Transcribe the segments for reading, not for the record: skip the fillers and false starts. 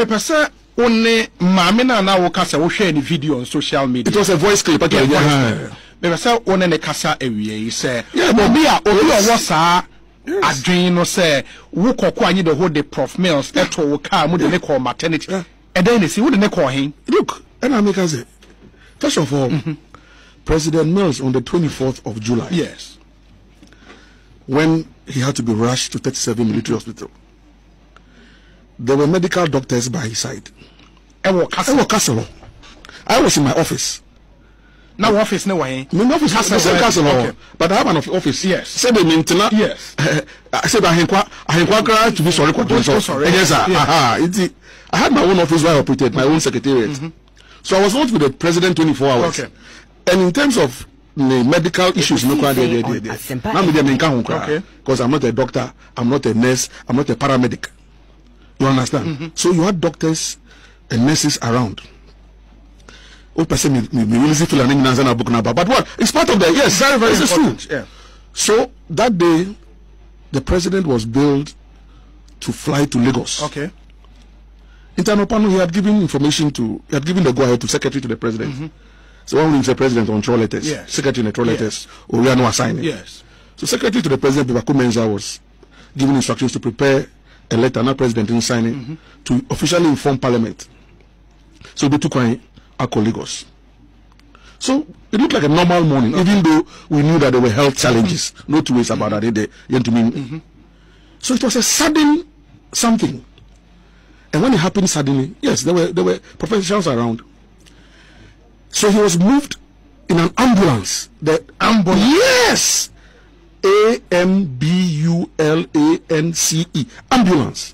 Person only Mamina now Kasa will share the video on social media. It was a voice clip. Maybe say one in the Kasa area. He said, "Yeah, but me a what's a dream no say wo Koku Anyidoho the Prof Mills eto wo car mo de call maternity." And then they say, "What the call him?" Look, and I make us say, first of all, President Mills on the 24th of July. Yes. When he had to be rushed to 37 military hospital, there were medical doctors by his side. Castle. I was in my office. Now office no way. My office Castle. Okay. But I have an office. Yes. Say the maintenance. Yes. I said I inquire to be sorry. Yes, I had my own office where I operated, my own secretariat. So I was not with the president 24 hours. Okay. And in terms of the medical issues, because I'm not a doctor, I'm not a nurse, I'm not a paramedic. You understand? So you had doctors and nurses around. But what? It's part of the very, very important. Yeah. So that day, the president was billed to fly to Lagos. Okay. Internal panel, he had given the go-ahead to secretary to the president. So one will say president on throw letters, secretary on throw letters, or we are not assigning. Yes. So secretary to the president, Baku Menza, was given instructions to prepare a letter, not president didn't sign it, to officially inform parliament. So they took Lagos. So it looked like a normal morning, even though we knew that there were health challenges. No two ways about that. So it was a sudden something. And when it happened suddenly, yes, there were professionals around. So he was moved in an ambulance. The ambulance. Yes. AMBULANCE. Ambulance.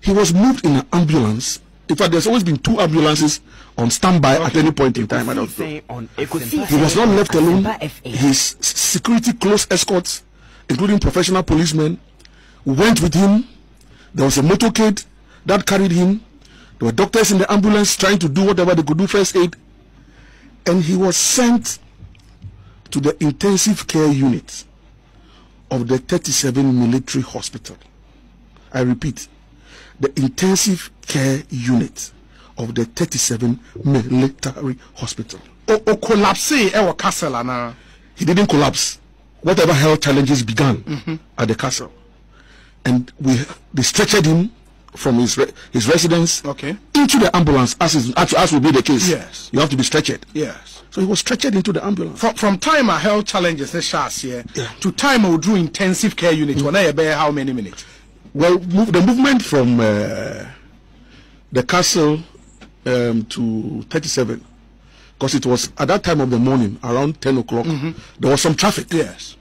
He was moved in an ambulance. In fact, there's always been 2 ambulances on standby at any point in time. I don't know. He was not left alone. His security close escorts, including professional policemen, went with him. There was a motorcade that carried him. There were doctors in the ambulance trying to do whatever they could do, first aid. And he was sent to the intensive care unit of the 37 military hospital. I repeat, the intensive care unit of the 37 military hospital. He didn't collapse. Whatever health challenges began at the castle. And they stretchered him from his residence into the ambulance, as would be the case. Yes. You have to be stretchered. Yes. So he was stretchered into the ambulance. From time of health challenges to time of drew intensive care unit, how many minutes? Well, the movement from the castle to 37, because it was at that time of the morning, around 10 o'clock, there was some traffic. Yes.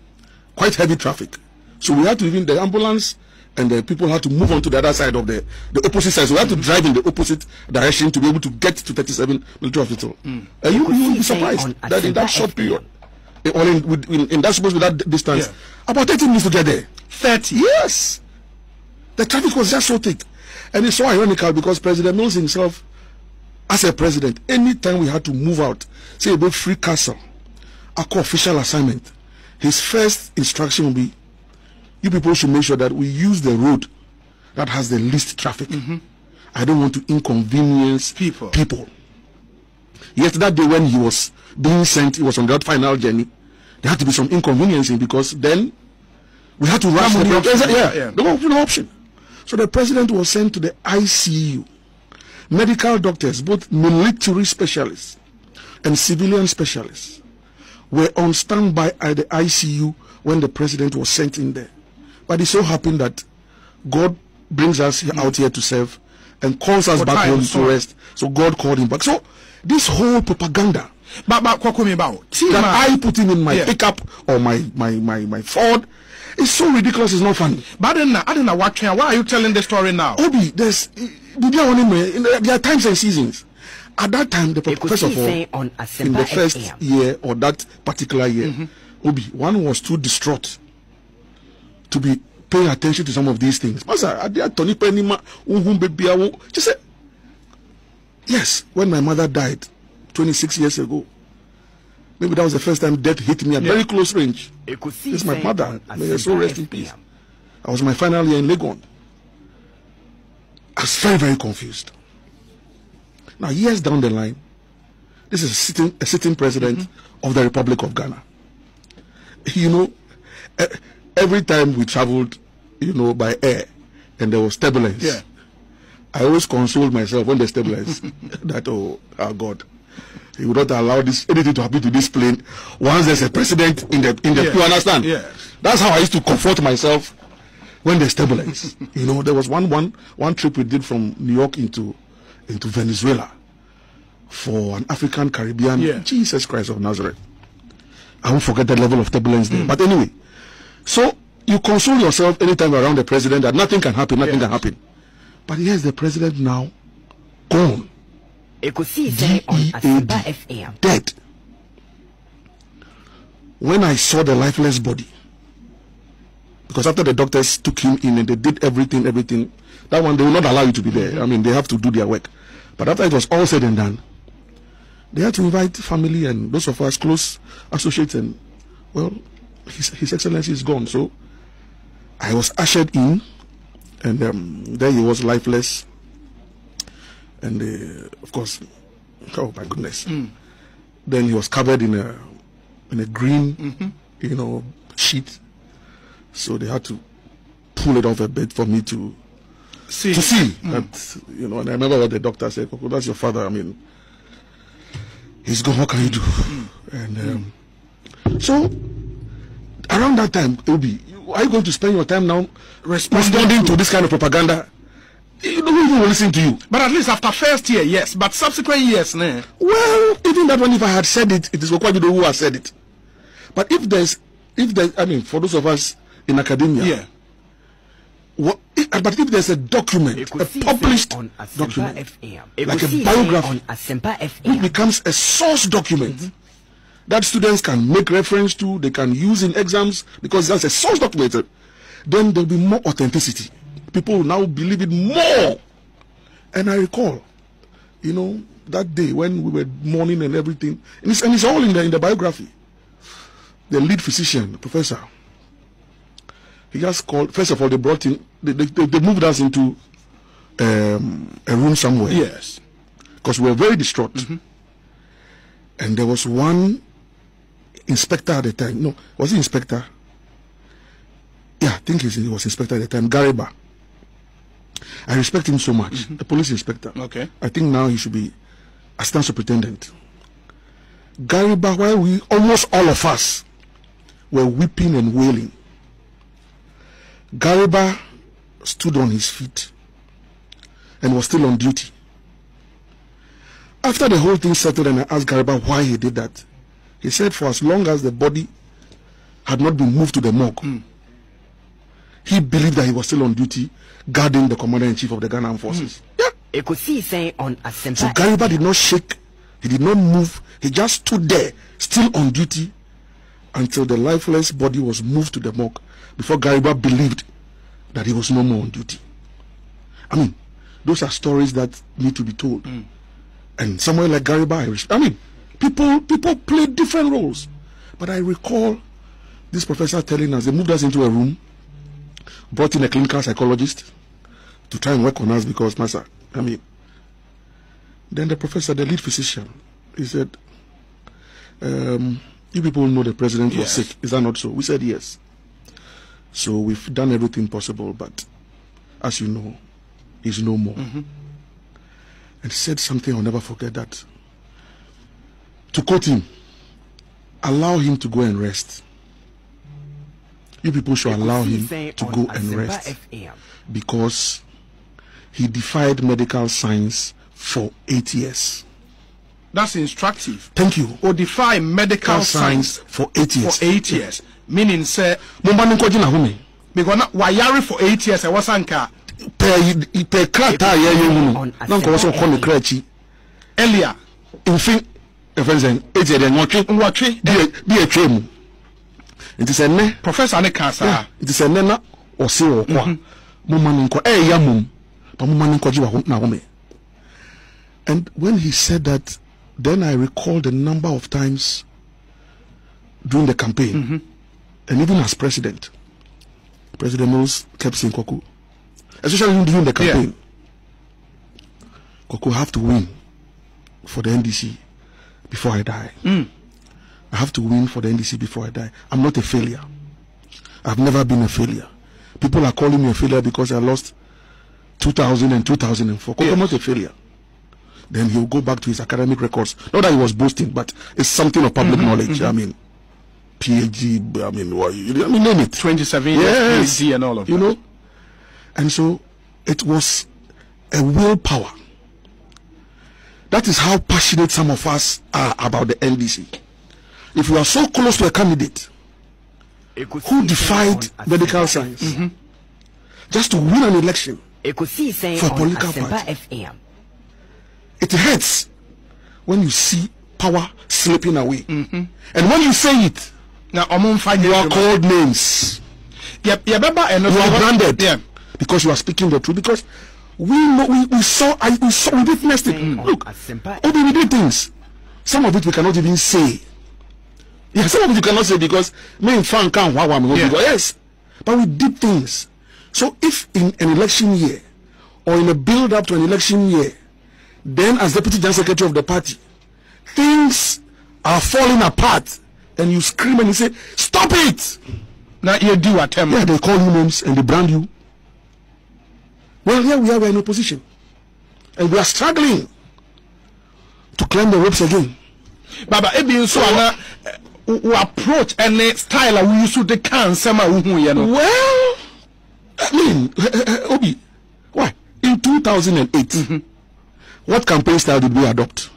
Quite heavy traffic. So we had to, even the ambulance and the people had to move on to the other side of the opposite side. So we had to drive in the opposite direction to be able to get to 37 military hospital. And you will be surprised that in that short period, or in that supposed to be that distance, about 30 minutes to get there. 30? Yes. The traffic was just so thick. And it's so ironical because President Mills himself, as a president, anytime we had to move out, say about Free Castle, a official assignment, his first instruction will be, you people should make sure that we use the road that has the least traffic. I don't want to inconvenience people. Yet that day when he was being sent, he was on that final journey, there had to be some inconveniencing because then we had to rush there was no option. So the president was sent to the ICU. Medical doctors, both military specialists and civilian specialists, were on standby at the ICU when the president was sent in there. But it so happened that God brings us out here to serve and calls us back home to rest. So God called him back. So this whole propaganda that I put him in my pickup or my Ford is so ridiculous. It's not funny. But I don't know why are you telling the story now? Obi, there are times and seasons. At that time, first of all, in the first year or that particular year, Obi, one was too distraught to be paying attention to some of these things. Just say, yes, when my mother died 26 years ago, maybe that was the first time death hit me at very close range. This is my mother. May her soul rest in peace. I was my final year in Legon. was very, very confused. Now, years down the line, this is a sitting president of the Republic of Ghana. You know, every time we traveled, you know, by air, and there was turbulence, I always consoled myself when there's turbulence that, oh, our God, he would not allow anything to happen to this plane once there's a president in the you understand? That's how I used to comfort myself when there's turbulence. You know, there was one trip we did from New York into Venezuela for an African Caribbean. Jesus Christ of Nazareth. I won't forget the level of turbulence there. But anyway, so you console yourself anytime you're around the president that nothing can happen, nothing can happen. But here's the president now, gone. D-E-A-D, dead. When I saw the lifeless body, because after the doctors took him in and they did everything, that one they will not allow you to be there. I mean, they have to do their work. But after it was all said and done, they had to invite family and those of us close associates, and well, His Excellency is gone. So I was ushered in, and there he was, lifeless. And of course, oh my goodness. Then he was covered in a green, you know, sheet. So they had to pull it off a bit for me to see that, you know. And I remember what the doctor said, Koku, that's your father. I mean, he's gone. What can you do? And so around that time, Obi, are you going to spend your time now responding to this kind of propaganda? You don't even listen to you. But at least after first year, yes. But subsequent years, nah. Well, even that one, if I had said it, it is Koku Anyidoho who has said it. But if there's, I mean, for those of us in academia, but if there's a document, a published document, like a biography, which becomes a source document that students can make reference to, they can use in exams, because that's a source document, then there'll be more authenticity. People will now believe it more. And I recall, you know, that day when we were mourning and everything, and it's all in the biography. The lead physician, professor, he just called. First of all, they brought in, they moved us into a room somewhere. Yes, because we were very distraught. And there was one inspector at the time. No, was he inspector? Yeah, I think he was inspector at the time. Gariba. I respect him so much. The police inspector. Okay. I think now he should be assistant superintendent. Gariba, while we, almost all of us, were weeping and wailing, Gariba stood on his feet and was still on duty. After the whole thing settled and I asked Gariba why he did that, he said for as long as the body had not been moved to the morgue, he believed that he was still on duty guarding the commander-in-chief of the Ghana Armed Forces. So Gariba did not shake, he did not move, he just stood there, still on duty, until the lifeless body was moved to the morgue, before Gariba believed that he was no more on duty. I mean, those are stories that need to be told. And somewhere like Gariba, I mean, people play different roles. But I recall this professor telling us, they moved us into a room, brought in a clinical psychologist to try and work on us, because, Master, I mean, then the professor, the lead physician, he said, you people know the president was sick. Is that not so? We said yes. So we've done everything possible, but as you know, he's no more. And he said something I'll never forget, that, to quote him, allow him to go and rest. You people should allow him to go and rest, because he defied medical science for 8 years. That's instructive. Thank you. Or defy medical science for 8 years. For 8 years. Meaning, say, because wayari for 8 years, I was anka. Per krata ye non ko so ko ne krachi earlier in fin efensen eje de nwotwe bi atwam. It is a professor ne kasa. It is a na o se wo kwa mo man nko ya mum but mo man nko ji wa na home. And when he said that, then I recall the number of times during the campaign, and even as President Mills kept saying Koku, especially during the campaign. Koku, have to win for the NDC before I die. I have to win for the NDC before I die. I'm not a failure. I've never been a failure. People are calling me a failure because I lost 2000 and 2004. Koku, I'm not a failure. Then he'll go back to his academic records. Not that he was boasting, but it's something of public knowledge. I mean, PhD, I mean, name it. 27 years, PhD and all of that. You know? And so it was a willpower. That is how passionate some of us are about the NDC. If you are so close to a candidate who defied medical science just to win an election for a political party, it hurts when you see power slipping away. And when you say it, now you are called names. You are branded because you are speaking the truth. Because we know, we saw, we witnessed it. Look, we did things. Some of it we cannot even say. Yeah, some of it you cannot say because me and Frank can't. Yes, but we did things. So if in an election year or in a build-up to an election year, then as Deputy General Secretary of the party, things are falling apart, and you scream and you say, "Stop it!" Now you do attempt. Yeah, they call you names and they brand you. Well, here we are in opposition, and we are struggling to climb the ropes again. Baba, so we approach any style we use to the cancer. Well, I mean, Obi, why in 2008? What campaign style did we adopt?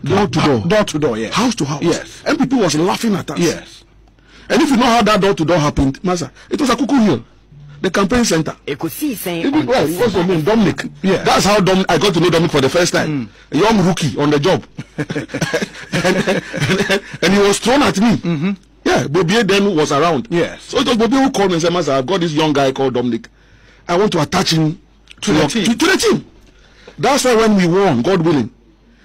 Door to door. Door to door, yes. House to house. Yes. And people was laughing at us. Yes. And if you know how that door to door happened, Master, it was a Koku Hill, the campaign center. It was your name, Dominic. Yeah. That's how I got to know Dominic for the first time. A young rookie on the job. and he was thrown at me. Yeah, Bobie then was around. Yes. So it was Bobie who called me and said, Master, I've got this young guy called Dominic. I want to attach him to the team. That's why when we won, God willing,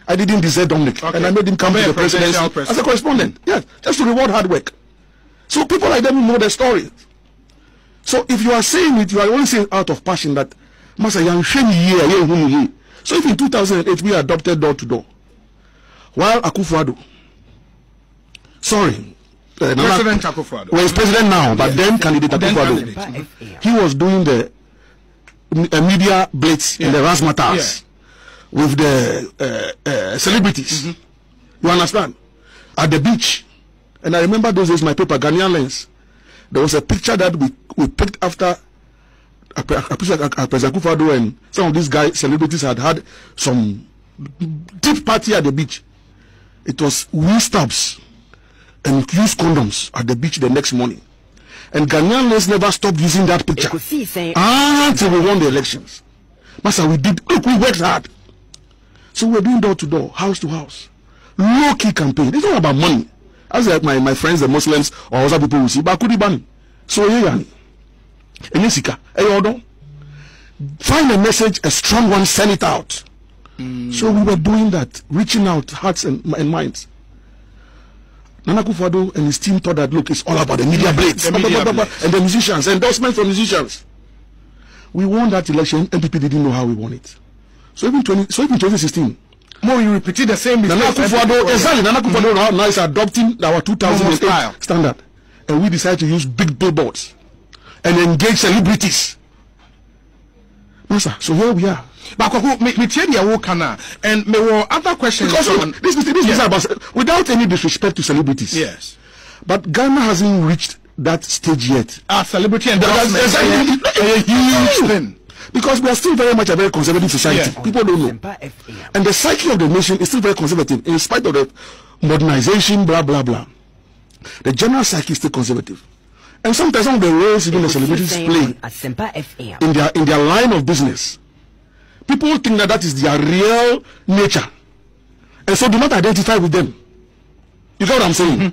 I didn't desert Dominic, and I made him come to the presidency as a correspondent. Yes, just to reward hard work. So people like them know the story. So if you are saying it, you are only saying out of passion that, Master, you are here. So if in 2008 we adopted door to door, while Akufo-Addo, President Akufo-Addo, well, he's president now, but then candidate Akufo-Addo, he was doing the media blitz in the razzmatazz with the celebrities. You understand? At the beach. And I remember those days, my paper, Ghanaian Lens, there was a picture that we picked after President Akufo-Addo and some of these guys, celebrities, had some deep party at the beach. It was wee stabs and used condoms at the beach the next morning. And Ghanaian Lens never stopped using that picture until we won the elections. Master, we worked hard. So we're doing door to door, house to house. Low key campaign. It's not about money. As like my friends, the Muslims or other people will see, but could ban. So find a message, a strong one, send it out. So we were doing that, reaching out hearts and minds. Nana Akufo-Addo and his team thought that, look, it's all about the media blitz and the musicians, endorsement from musicians. We won that election, NPP didn't know how we won it. So even 2016, more you repeated the same mistake. Nana Akufo-Addo now is adopting our 2008 standard, and we decided to use big billboards and engage celebrities. Master, so here we are. But me tell you and me were other questions. Because this is about, without any disrespect to celebrities. Yes. But Ghana hasn't reached that stage yet. Celebrity endorsement is a huge thing. Because we are still very much a very conservative society. Yeah. People don't know. And the psyche of the nation is still very conservative, in spite of the modernization, blah, blah, blah. The general psyche is still conservative. And sometimes some of the roles even the celebrities play in their line of business, people think that is their real nature. And so do not identify with them. You get what I'm saying?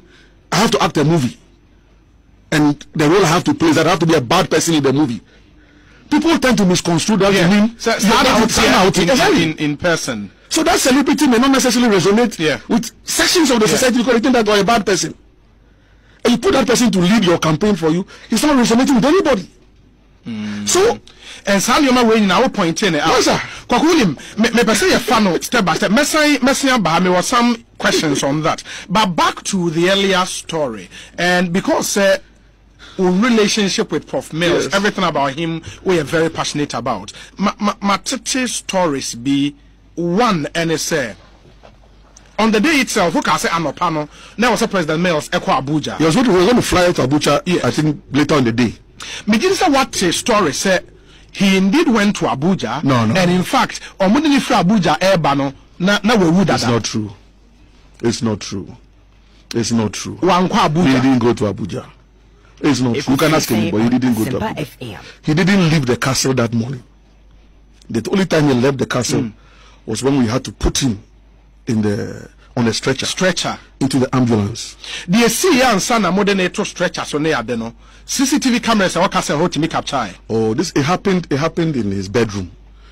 I have to act a movie. And the role I have to play is that I have to be a bad person in the movie. People tend to misconstrue that to mean stand out in person. So that celebrity may not necessarily resonate with sections of the society because they think that you're a bad person. And you put that person to lead your campaign for you, it's not resonating with anybody. So And Salioma when now pointing out. Yes, sir. Kokulim, me say a fan step by step. Messi Bahami was some questions on that. But back to the earlier story. And because relationship with Prof Mills, yes, everything about him we are very passionate about. My stories be one and say on the day itself, who can say Anopano, now was President Mills Echo Abuja. He was going to fly to Abuja, yes, I think later in the day. Begin say what the story said. He indeed went to Abuja. No. And in fact, Omudini fra Abuja Airbano na we would. It's not true. It's not true. It's not true. Abuja. He didn't go to Abuja. It's not true. You can ask him, but he didn't go to Abuja. He didn't leave the castle that morning. The only time he left the castle was when we had to put him in on a stretcher into the ambulance. The see and son are modern stretcher so near Adeno. CCTV cameras are castle how to make capture. Oh, it happened in his bedroom.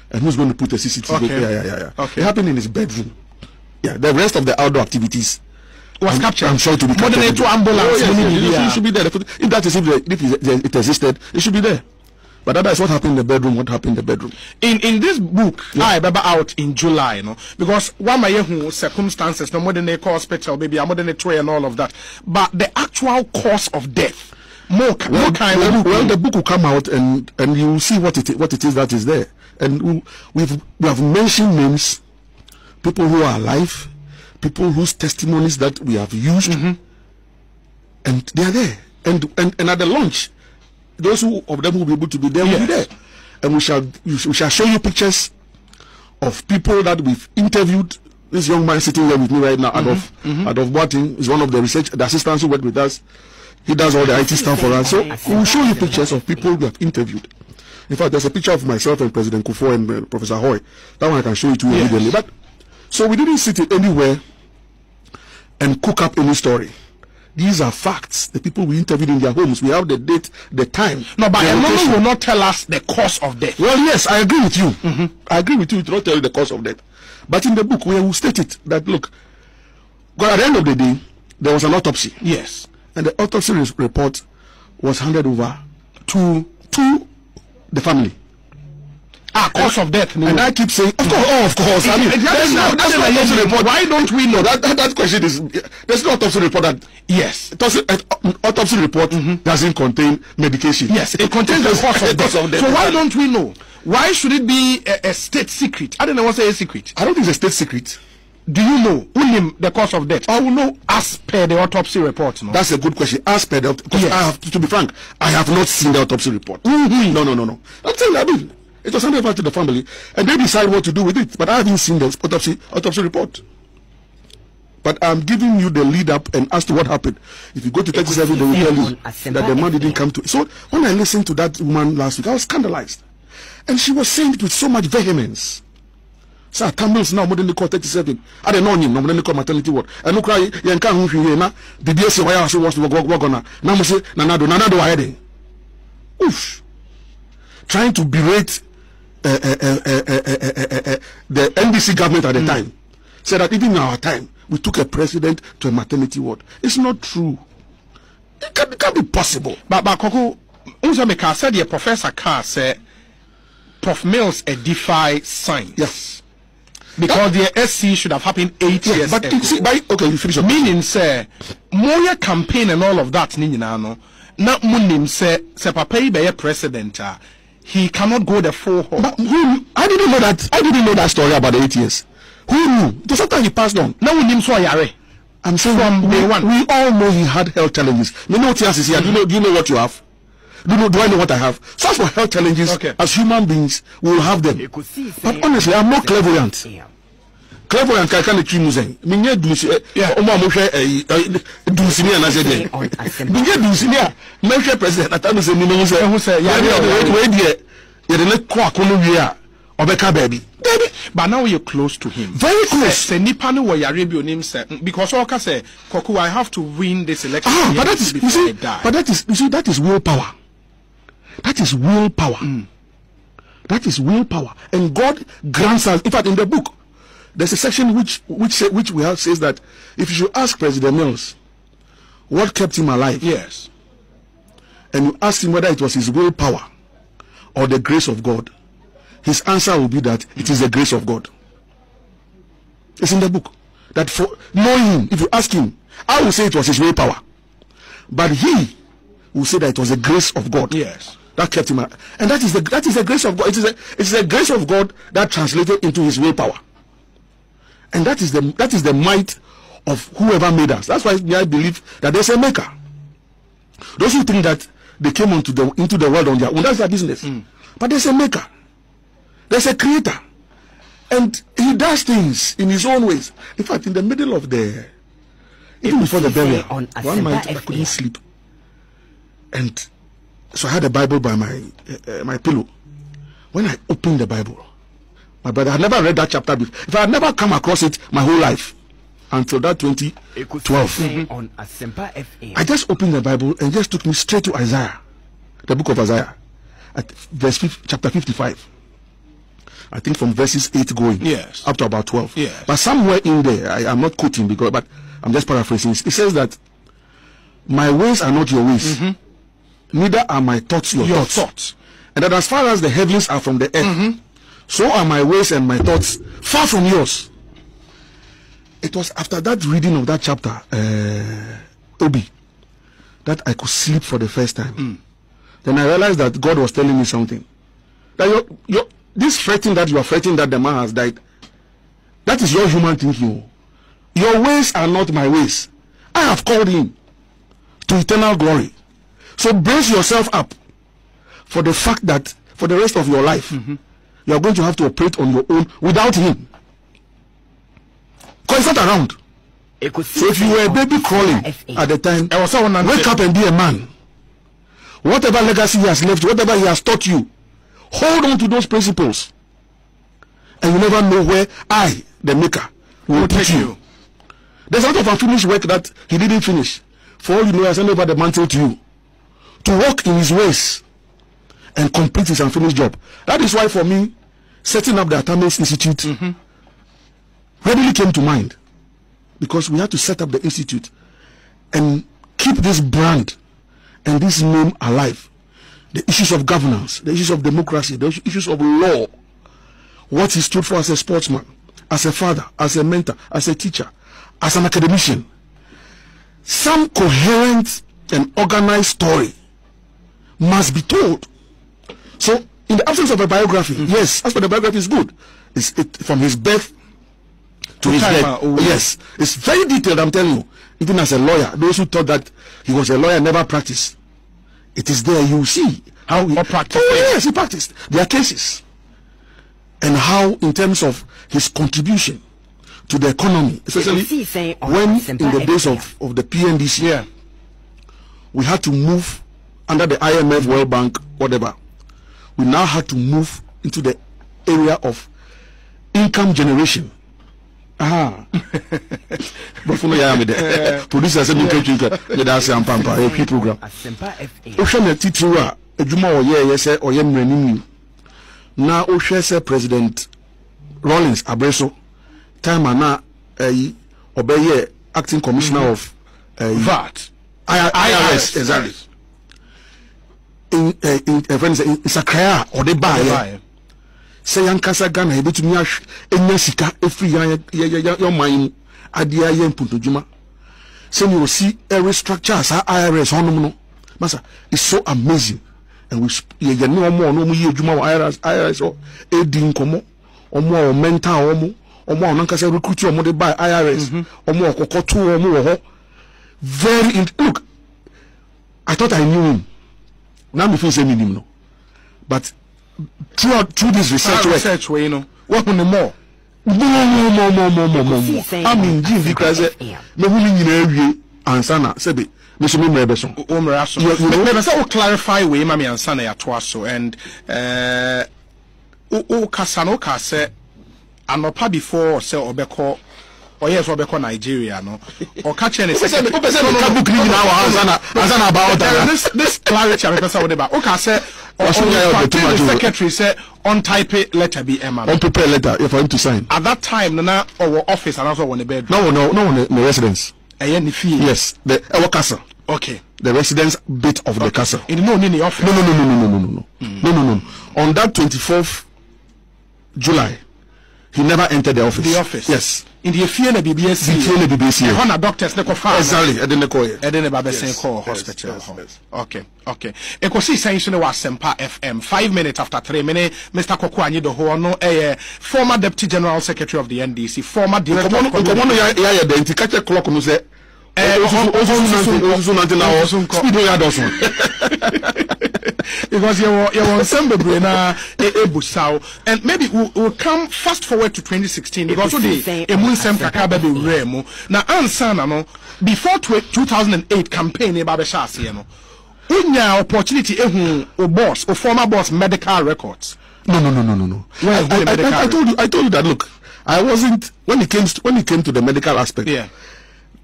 And who's going to put a CCTV? Okay. Yeah. Okay. It happened in his bedroom. Yeah, the rest of the outdoor activities was captured. I'm sure to be captured. Modern ambulance. It should be there. If that is if it existed, it should be there. But that is what happened in the bedroom. What happened in the bedroom? In this book, I remember out in July, because one my circumstances, no more than a hospital, maybe more than a tray and all of that. But the actual cause of death, well, the book will come out and you will see what it is that is there. And we have mentioned names, people who are alive, people whose testimonies that we have used, and they are there. And at the launch, those of them who will be able to be there will be there. And we shall show you pictures of people that we've interviewed. This young man sitting here with me right now, Adolf Boating, is one of the assistants who work with us. He does all the IT stuff for us. So we will show you pictures of people we have interviewed. In fact, there's a picture of myself and President Kufo and Professor Hoy. That one I can show you to you immediately. But so we didn't sit anywhere and cook up any story. These are facts. The people we interviewed in their homes. We have the date, the time. No, but a woman will not tell us the cause of death. Well, yes, I agree with you. I agree with you. It will not tell you the cause of death. But in the book, we will state it that look, at the end of the day, there was an autopsy. Yes. And the autopsy report was handed over to the family. Cause of death. And I keep saying, of course. I mean, that's no autopsy report. Why don't we know? That question is, there's no autopsy report that. Yes. Autopsy report doesn't contain medication. Yes, it contains the cause of death. So why don't we know? Why should it be a state secret? I don't know what's a secret. I don't think it's a state secret. Do you know the cause of death? I will know as per the autopsy report. No? That's a good question. As per the, because I have to be frank, I have not seen the autopsy report. No. I'm saying that it was handed over to the family, and they decide what to do with it. But I haven't seen the autopsy report. But I'm giving you the lead up and as to what happened. If you go to 37, they will tell you that the man didn't come to. So when I listened to that woman last week, I was scandalized, and she was saying it with so much vehemence. Sir, Tamils now more than the call 37. I don't know him, no more than the call maternity ward. And look, you can't hear now. The BS why I was to work on. Now, say, Nanado, I had oof. Trying to berate the NDC government at the time. Said that even in our time, we took a president to a maternity ward. It's not true. It can't be possible. But Koku, Unzameka said the Professor Carr said, Prof Mills a defy science. Yes. Because the SC should have happened 8 years but ago. Okay, you finish your meaning, say, more campaign and all of that, Ninano, not Munim say Papa be a president. He cannot go the full hall. But I didn't know that. I didn't know that story about the 8 years. Who knew? It was after he passed on. Now we so yare. I'm saying from day one. We all know he had health challenges. You know what else is here? Do you know what you have? Do I know what I have? So as for health challenges, as human beings, we will have them. But honestly, I'm not clairvoyant. Clairvoyant can the tree musing. Minye dusi dusini and I said, Minye dusinia, Mesha president, at times a minimum say, you're the next quack on the Obeka baby. But now you're close to him. Very close. Say Nipano wa Yarabio name say because Oka say Koku, I have to win this election. But that is that is willpower. That is willpower. That is willpower. And God grants us. In fact, in the book, there's a section which we have says that if you should ask President Mills what kept him alive, yes, and you ask him whether it was his willpower or the grace of God, his answer will be that it is the grace of God. It's in the book. That for knowing him, if you ask him, I will say it was his willpower. But he will say that it was the grace of God. Yes. That kept him. And that is the grace of God. It is the grace of God that translated into his willpower. And that is the might of whoever made us. That's why I believe that there's a maker. Those who think that they came into the world on their own, that's their business. But there's a maker. There's a creator. And he does things in his own ways. In fact, in the middle of even before the burial, one night I couldn't sleep. And so I had a Bible by my pillow. When I opened the Bible, my brother, I had never read that chapter before. If I had never come across it my whole life, until that 2012. I just opened the Bible and just took me straight to Isaiah, the book of Isaiah, at chapter 55. I think from verses 8 going, yes, up to about 12. Yes. But somewhere in there, I'm not quoting but I'm just paraphrasing. It says that my ways are not your ways, neither are my thoughts your thoughts. And that as far as the heavens are from the earth, so are my ways and my thoughts far from yours. It was after that reading of that chapter, Obi, that I could sleep for the first time. Then I realized that God was telling me something. That this fretting that you are fretting that the man has died, that is your human thinking. Your ways are not my ways. I have called him to eternal glory. So brace yourself up for the fact that for the rest of your life, you are going to have to operate on your own without him. Because he's not around. So if you were a baby crawling at the time, wake up and be a man. Whatever legacy he has left, whatever he has taught you, hold on to those principles. And you never know where I, the maker, will take you. There's a lot of unfinished work that he didn't finish. For all you know, I send over the mantle to you. To walk in his ways and complete his unfinished job. That is why for me, setting up the Atta's Institute readily came to mind. Because we had to set up the institute and keep this brand and this name alive. The issues of governance, the issues of democracy, the issues of law, what he stood for as a sportsman, as a father, as a mentor, as a teacher, as an academician. Some coherent and organized story must be told. So, in the absence of a biography, yes, as for the biography is good. It's from his birth to his death. Yes, it's very detailed, I'm telling you. Even as a lawyer, those who thought that he was a lawyer never practiced. It is there, you see how he practiced. Oh yes, he practiced. There are cases. And how, in terms of his contribution to the economy, especially when in the days of the PNDC, we had to move under the IMF, World Bank, whatever. We now had to move into the area of income generation. Producer said, a program. Now, President Rawlings Abreso, time and obey acting commissioner of VAT, IRS, exactly. In Sakaya or the buy. Say Yankasa Ghana, able to me, Sika, every your mind, Adia Yen Puntujuma. So you will see every structure as IRS on Massa is so amazing. And we no more Juma IRS or aiding Como or more mental or more Nankasa recruit or more by IRS or more Kokotu or more. Very look, I thought I knew him. Now me feel say me no. But through this research way, you know, what on the more? More. I mean, Jim because me who in every ansana sebe me so me mrebeso. You say clarify way mami ansana ya twaso and o kasano ka say anopa before say obeko or yes obeko Nigeria no or catch any say book now about this clarity I person what about okay say the secretary said on type letter be Emma. On prepare letter for him to sign. At that time, our office and also on the bed. No, the residence. Yes, our castle. Okay. The residence bit of the castle. In the office. No. No. On that 24th July, he never entered the office. The office. Yes. In the Fiona BBS. The Fiona BBS. The Honor doctors ne ko exactly. I didn't call it. I didn't call hospital. Yes. Okay. Ekosi saying no was Sempa FM. 5 minutes after 3 minutes, Mr. Koku Anyidoho no former Deputy General Secretary of the NDC, former Director. Come on, yeah, the catch a clock no say. Because you're on Sembe na ebusao, and maybe we'll come fast forward to 2016 because the Emunsem Kakaba be remo. Now ansana no before 2008 campaign e babeshase no. Unya opportunity o boss or former boss medical records. No. I told you that look, I wasn't when it came to the medical aspect. Yeah.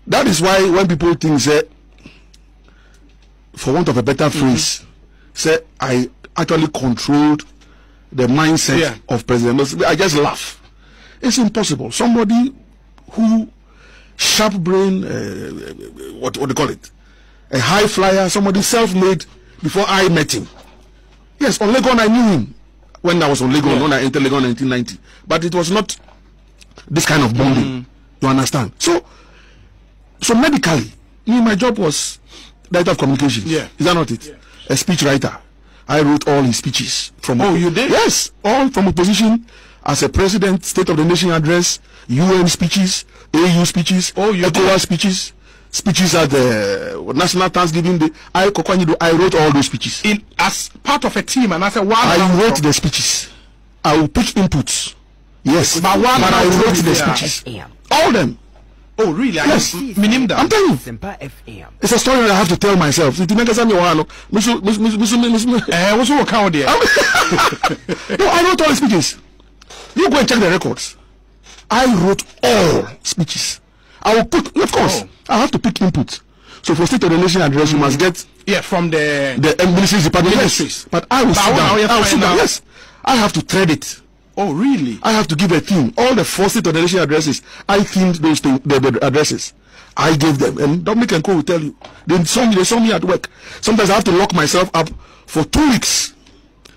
That is why when people think say, for want of a better phrase, say I actually controlled the mindset of President. I just laugh. It's impossible. Somebody who sharp brain, what do you call it? A high flyer, somebody self-made before I met him. Yes, on Legon I knew him when I was on Legon, when I entered Legon in 1990. But it was not this kind of bonding. You understand? So medically, my job was Director of Communications. Yeah. Is that not it? Yeah. A speech writer. I wrote all his speeches. You did? Yes. All from a position as a president, State of the Nation address, UN speeches, AU speeches, ECOWAS speeches, speeches at the National Thanksgiving Day. I wrote all those speeches. As part of a team, and I wrote the speeches. I will pick inputs. Yes. But I wrote the speeches. All them. Oh, really? Yes. I'm telling you. It's a story that I have to tell myself. No, I wrote all the speeches. You go and check the records. I wrote all speeches. I will put, of course, I have to pick input. So for State of the Nation address, you must get from the Ministries Department. Yes. But I will sit down. Yes. I have to thread it. Oh, really? I have to give a theme. All the 4 State of the Nation addresses, I themed those things, the addresses. I gave them. And Dominic and Co will tell you. They saw me at work. Sometimes I have to lock myself up for 2 weeks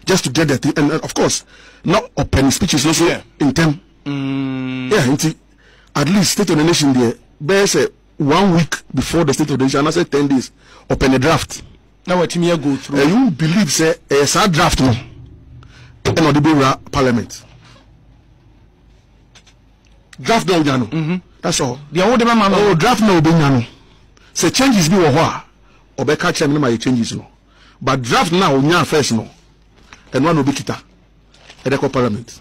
just to get the thing. And of course, not open speeches also in term. At least State of the Nation there, there's 1 week before the State of the Nation, and I said 10 days, open a draft. Now what you go through? You won't believe, say, a sad draft no. And on the Parliament. Draft no Jano. That's all. The old man draft no Benyano. Say changes be or be catch them my changes no. But draft now nya first no. And one will be kita. Edeko Parliament.